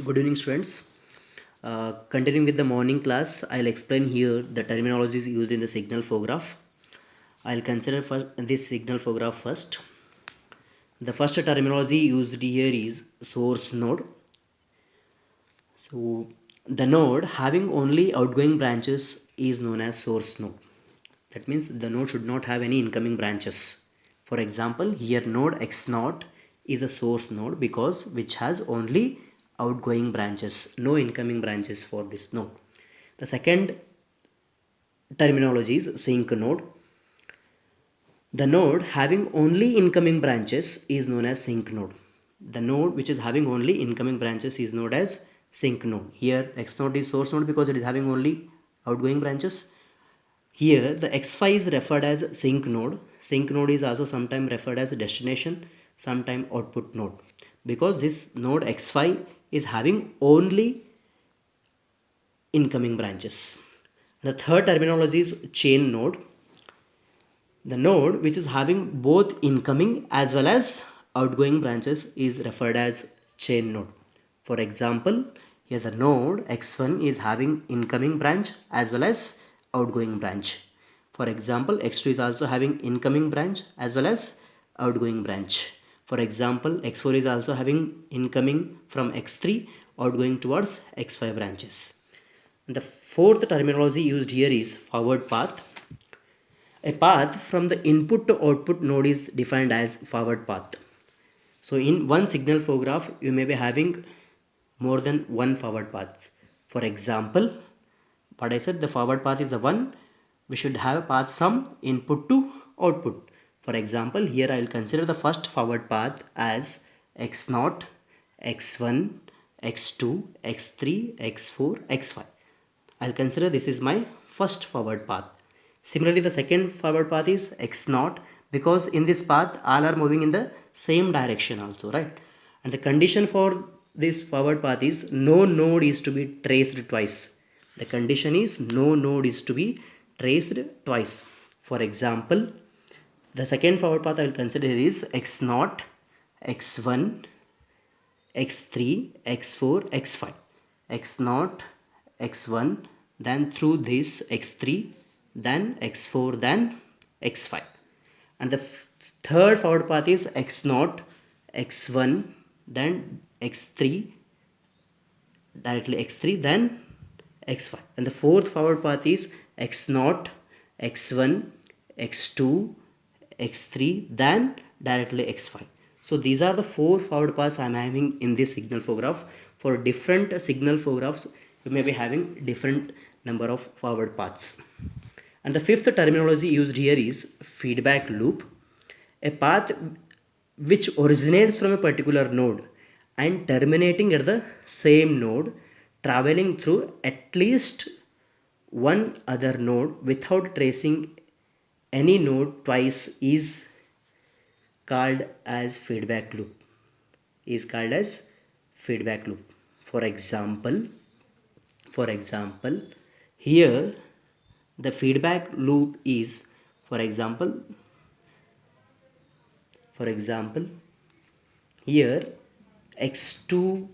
Good evening, students. Continuing with the morning class, I'll explain here the terminologies used in the signal flow graph. I'll consider first this signal flow graph first. The first terminology used here is source node. So the node having only outgoing branches is known as source node. That means the node should not have any incoming branches. For example, here node x0 is a source node because which has only outgoing branches, no incoming branches for this node. The second terminology is sink node. The node having only incoming branches is known as sink node. The node which is having only incoming branches is known as sink node. Here x node is source node because it is having only outgoing branches. Here the x5 is referred as sink node. Sink node is also sometimes referred as destination, sometimes output node, because this node x5 is having only incoming branches. The third terminology is chain node. The node which is having both incoming as well as outgoing branches is referred as chain node. For example, here the node x1 is having incoming branch as well as outgoing branch. For example, x2 is also having incoming branch as well as outgoing branch. For example, x4 is also having incoming from x3 outgoing towards x5 branches. And the fourth terminology used here is forward path. A path from the input to output node is defined as forward path. So in one signal flow graph, you may be having more than one forward path. For example, what I said, the forward path is the one we should have a path from input to output. For example, here I will consider the first forward path as x0, x1, x2, x3, x4, x5. I'll consider this is my first forward path. Similarly, the second forward path is x0 because in this path all are moving in the same direction also, right? And the condition for this forward path is no node is to be traced twice. The condition is no node is to be traced twice. For example, the second forward path I will consider is x0, x1, x3, x4, x5. x0, x1, then through this x3, then x4, then x5. And the third forward path is x0, x1, then x3, directly x3, then x5. And the fourth forward path is x0, x1, x2, x3, then directly x5. So these are the four forward paths I am having in this signal flow graph. For different signal flow graphs, you may be having different number of forward paths. And the fifth terminology used here is feedback loop. A path which originates from a particular node and terminating at the same node, traveling through at least one other node without tracing any node twice is called as feedback loop. For example, here the feedback loop is, for example, here x2,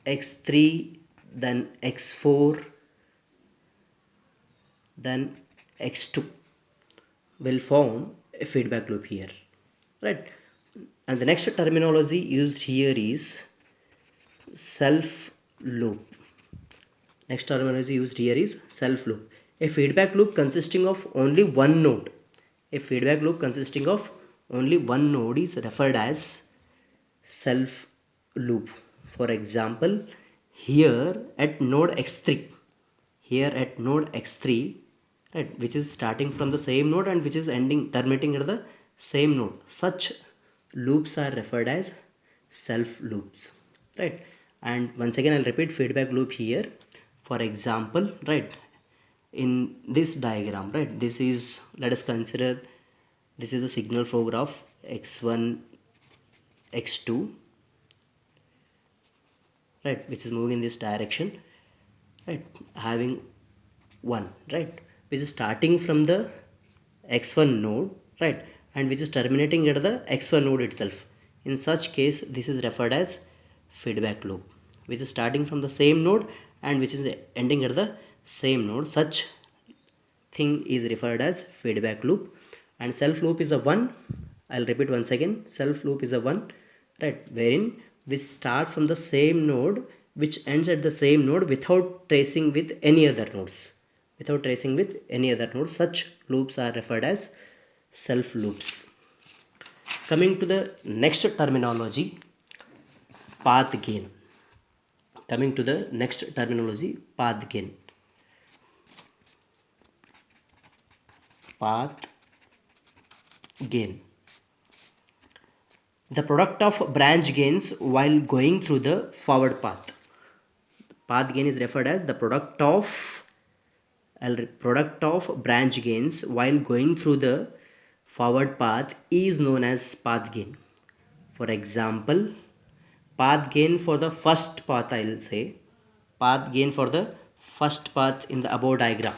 x3, then x4, then x2 will form a feedback loop here, right? And the next terminology used here is self loop. Next terminology used here is self loop. A feedback loop consisting of only one node. A feedback loop consisting of only one node is referred as self loop. For example, here at node x3, right, which is starting from the same node and which is terminating at the same node, such loops are referred as self loops, right? And once again I'll repeat feedback loop here. For example, right, in this diagram, right, this is, let us consider this is a signal flow graph x1, x2, right, which is moving in this direction, right, having one, right, which is starting from the x1 node, right, and which is terminating at the x1 node itself. In such case, this is referred as feedback loop, which is starting from the same node and which is ending at the same node. Such thing is referred as feedback loop. And self loop is a one. I'll repeat once again. Self loop is a one, right, wherein we start from the same node which ends at the same node without tracing with any other nodes. Without tracing with any other nodes, such loops are referred as self loops. Coming to the next terminology, path gain. Coming to the next terminology, path gain. Path gain. The product of branch gains while going through the forward path. Path gain is referred as the product of branch gains while going through the forward path is known as path gain. For example, path gain for the first path, I will say path gain for the first path in the above diagram.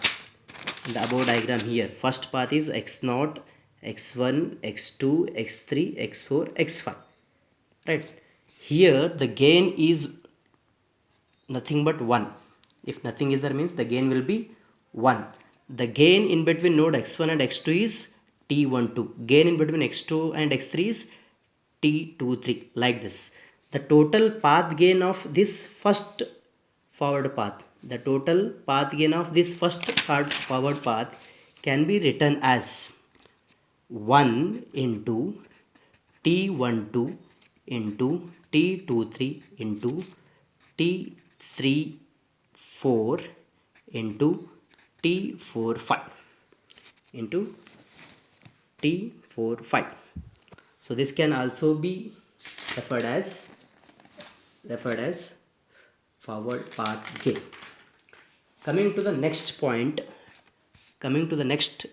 In the above diagram here, first path is x0, x1, x2, x3, x4, x5, right? Here the gain is nothing but 1. If nothing is there, means the gain will be 1. The gain in between node x1 and x2 is t12. Gain in between x2 and x3 is t23, like this. The total path gain of this first forward path, the total path gain of this first forward path can be written as 1 into t12 into t23 into t34 into t45 into t45. So this can also be referred as forward path gain. Coming to the next point, coming to the next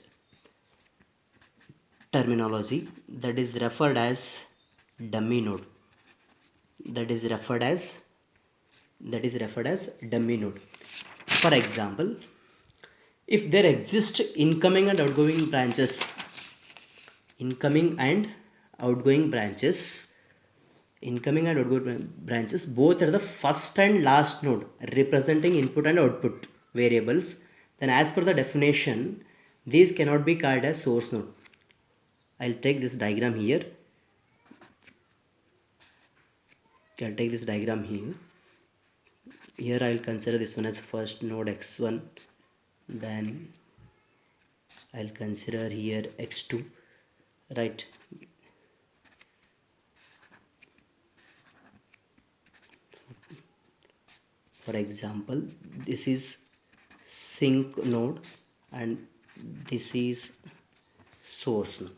terminology, that is referred as dummy node. That is referred as dummy node. For example, if there exist incoming and outgoing branches, both are the first and last node representing input and output variables, then as per the definition, these cannot be called as source node. I'll take this diagram here. Here I'll consider this one as first node x1, then I'll consider here x2, right? For example, this is sync node and this is source node.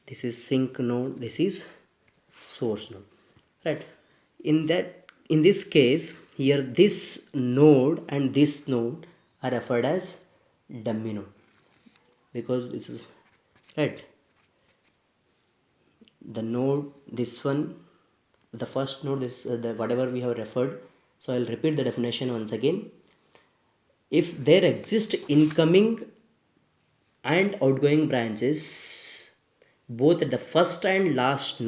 This is sync node, this is source node, right? In this case, here this node and this node are referred as dummy node, because this is, right, the node, this one, the first node, this the whatever we have referred. So I'll repeat the definition once again. If there exist incoming and outgoing branches both at the first and last